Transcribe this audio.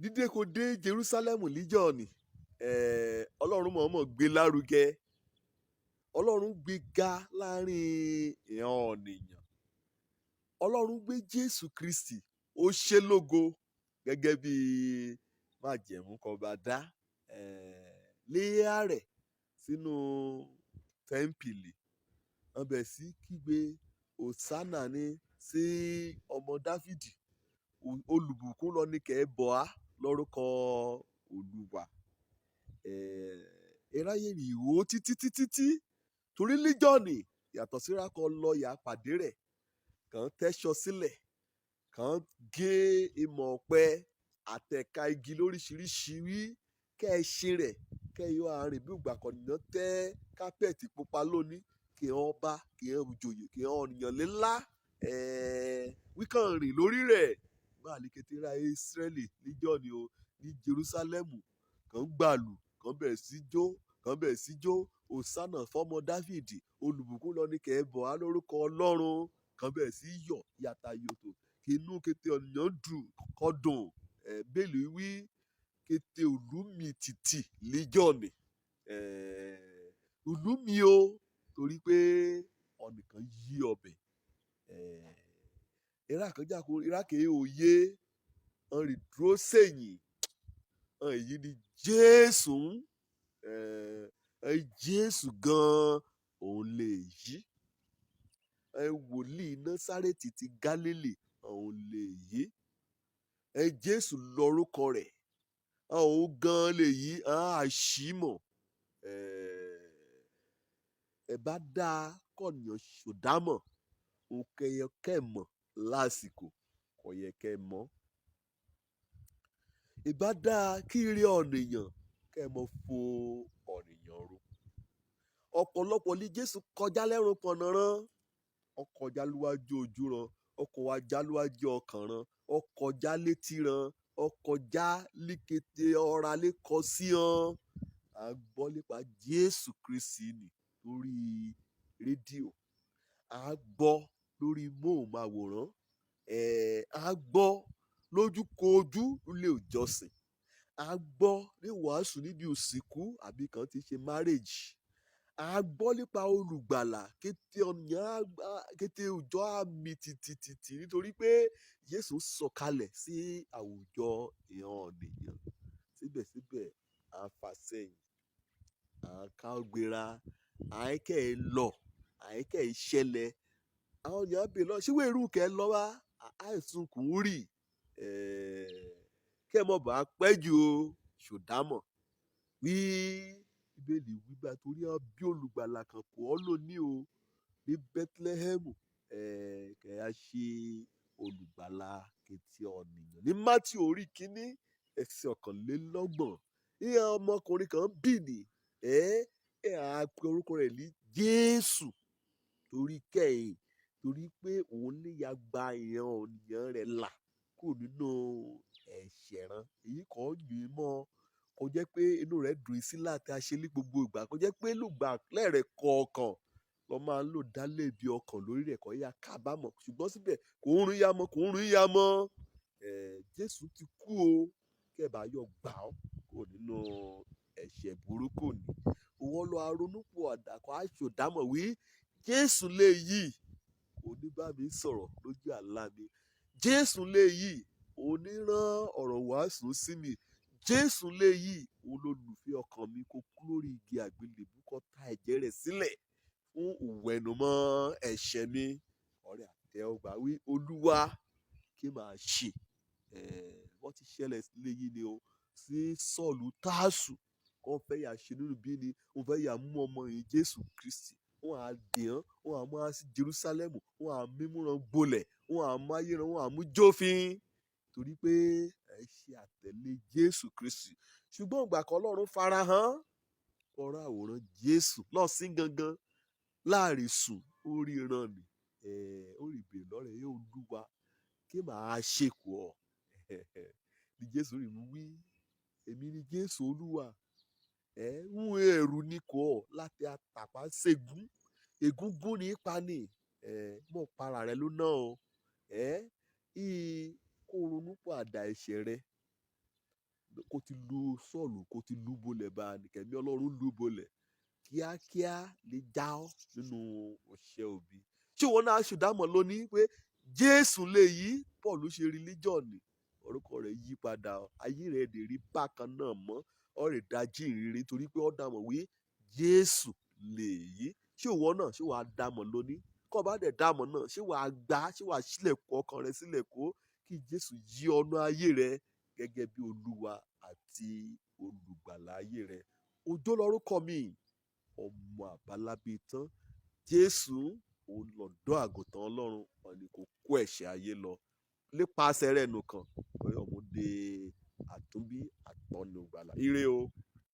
dídé kò dé Jerusalem níjọ́ ni ọlọ́run mọ̀ọ́mọ̀ gbé lárugẹ, ọlọ́run gbé ga láàrin ìran ènìyàn, ọlọ́run gbé Jésù Kristi ó ṣe lógo gẹ́gẹ́ bí májẹ̀mú kan bá dá léyà rẹ̀ sínú tẹ́ḿpìlì, wọ́n bẹ̀ sí kígbe Hòsánà ní sí ọmọ Dáfídì, olùbùkún lọ ní kẹ́ bọ̀ á lórúkọ Olúwa. Eráyè rí ìwò títí torí líjọ́ọ̀nì yàtọ̀ síra kan lọ yà pàdé rẹ̀, kàn tẹ́ṣọ sílẹ̀, kàn gé ìmọ̀ ọ̀pẹ àtẹ̀ka igi lóríṣiríṣi wí kẹ́ ẹ ṣe rẹ̀ kẹ́ ẹ yọ àárín bí ìgbà kan nìyàn tẹ́ kápẹ́ẹ̀tì pupa lónìí kí wọ́n bá kí wọ́n joyè kí wọ́n ọ̀nìyàn ńlá wíkàn rìn lórí rẹ̀ máa ní kété ra Ísírẹ́lì níjọ́ọ̀nì o ní Jerúsálẹ́mù kàn gbàlù kàn bẹ̀rẹ̀ sí jó kàn bẹ̀rẹ̀ sí jó Hòsánà fọ́mọ Dáfídì, olùbùkún lọ ní kẹ́ ẹ bọ̀ á lórúkọ Ọlọ́run, kàn bẹ̀rẹ̀ sí yọ̀ yàtà yòtò kí inú kété ọ̀nìyàn dùn kọ́dùn bẹ́ẹ̀lì wí kété òlú mi tìtì níjọ́ọ̀nì òlú mi o torí pé ọ̀nìkan yí ọbẹ̀ ìrákànjáko ìrákèé òye ọ̀rìn dúró sẹ́yìn èyí ni Jésù Jésù gan-an òun lè yí wòlíì Násárẹ́tì ti Gálílì òun lè yí Jésù lórúkọ rẹ̀ òun gan-an lè yí àṣìmọ̀ bá dáa kọ̀nìyàn ṣòdámọ̀ òun kẹyẹ kẹ́mọ̀ lásìkò kò yẹ kẹ́ mọ̀ ìbá dáa kí rí ọ̀nìyàn kẹ́ mọ̀ fo ọ̀nìyàn ro ọ̀pọ̀lọpọ̀ ní Jésù kọjá lẹ́rùn pọ̀nàrán ọkọjá lúwájú ojú ran ọkọjá lúwájú ọkàn ran ọkọjá létí ran ọkọjá líkété ọ̀rá lẹ́kọ sí hàn à ń gbọ́ nípa Jésù Kristi nì lórí rédíò à ń gbọ́ lórí móhùnmáwòrán à ń gbọ́ lójúkojú nílé ìjọsìn à ń gbọ́ ní wàásù níbi òsìnkú àbí kan tí ṣe márèjì à ń gbọ́ nípa olùgbàlà kété òjò àmì tìtìtìtì nítorí pé Jésù sọ̀kalẹ̀ sí àwùjọ ìhàn ènìyàn síbẹ̀síbẹ̀ à ń fà sẹ́yìn à ń ká gbéra à ń kẹ́ ẹ lọ à ń kẹ́ ẹ ṣẹlẹ̀ àwọn èèyàn bè lọ síwèé irú kẹ́ ẹ lọ wá àìsùn kù ń rì kẹ́ ẹ mọ̀ bá pẹ́ jù o ṣòdámọ̀ wí ìbéèlì wíwá torí ọ bí olùgbàlà kan kò ọ́ lónìí o ní Bẹ́tílẹ́hẹ́mù kẹ́ ẹ ṣe olùgbàlà kété ọ̀nìyàn ní Mátíù orí kínní ẹsẹ̀ 21 ìyá ọmọkùnrin kan bì ní á pe orúkọ rẹ̀ ní Jésù torí kẹ́yìn torí pé òun níyà gba ìran ọ̀nìyàn rẹ̀ là kúrò nínú ẹ̀ṣẹ̀ ran èyí kò yìn mọ́ kò jẹ́ pé inú rẹ̀ dùn sí láti aṣe ní gbogbo ìgbà kò jẹ́ pé lùgbà lẹ́rẹ̀ kọ̀ọ̀kan lọ máa ń lò dálé ibi ọkàn lórí rẹ̀ kọ́ yá kábàámọ̀ ṣùgbọ́n síbẹ̀ kò ń rún yá mọ́ Jésù ti kú o kẹ́ẹ̀bá yọ gbà ọ́ kò nínú ẹ̀ṣẹ̀ burúkú ni òwò lọ aronúpọ̀ àdàkọ àṣòdámọ̀ wí Jésù lè yí oníbàmí sọ̀rọ̀ lójú àlá mi Jésù lè yí onírán ọ̀rọ̀ wàásù sí mi Jésù lè yí olólùfẹ́ ọkàn mi kó kú lórí igi àgbélébùú kó ta ẹ̀jẹ̀ rẹ̀ sílẹ̀ fún ìwẹ̀nùmọ́ ẹ̀ṣẹ̀ mi ọ̀rẹ́ àtẹ́wọ́gbà wí Olúwa kí màá ṣe wọ́n ti ṣẹlẹ̀ léyìí ni o sí Sọ́ọ̀lù Tásù kó fẹ́ yà ṣe nínú bí ni wọ́n fẹ́ yà mú ọmọ yìí Jésù Kristi wọ́n á dèhán wọ́n á mú wá sí Jerúsálẹ́mù wọ́n á mímúran gbolẹ̀ wọ́n á mú ayéran wọ́n á mú jófin torí pé ẹ ṣe àtẹ̀lé Jésù Kristi ṣùgbọ́n ìgbà kan Ọlọ́run farahàn ọ̀rọ̀ àwòrán Jésù lọ́sìn gangan láàrin sùn ó ríran ni ó rí bèrè lọ́rẹ̀ yóò Olúwa kí màá ṣe kù ọ́ ní Jésù rí mú wí èmi ni Jésù Olúwa ń ẹ̀rù ni kò ọ́ láti àtàpá ṣègún ègúngún ní ipa ni mọ̀ para rẹ̀ ló ná o kó ronú pọ̀ àdá ẹ̀ṣẹ̀ rẹ kó ti lu Sọ́ọ̀lù kó ti lù bolẹ̀ bá a nìkẹ́mi Ọlọ́run lù bolẹ̀ kíákíá lè já ọ́ nínú ọ̀ṣẹ́ òbí. Ṣé ìwọ náà ṣùdámọ̀ lónìí pé Jésù lè yí Paul ṣe rìlíjọ̀nì orúkọ rẹ̀ yí padà ayé rẹ̀ dè rí bákan náà mọ́ ọ̀rẹ́ dájí ìrírí torí pé ó dàmọ̀ wí Jésù lè yí. Ṣé ìwọ náà ṣé wàá dàmọ̀ lónìí kọ́ bá dẹ̀ dàmọ̀ náà ṣé wàá gbà ṣé wàá ṣílẹ̀kùn ọkàn rẹ sílẹ̀ kó kí Jésù yí ọ̀nà ayé rẹ gẹ́gẹ́ bí Olúwa àti olùgbàlà ayé rẹ. Òjó lorúkọ mi ọmọ àbálábí tán Jésù olùdó àgùntàn Ọlọ́run ọ̀nì kò kó ẹ̀ṣẹ̀ ayé lọ nípasẹ̀ rẹ̀ nìkan ọmọdé àtúnbí àtọ́nùgbàlà ire o.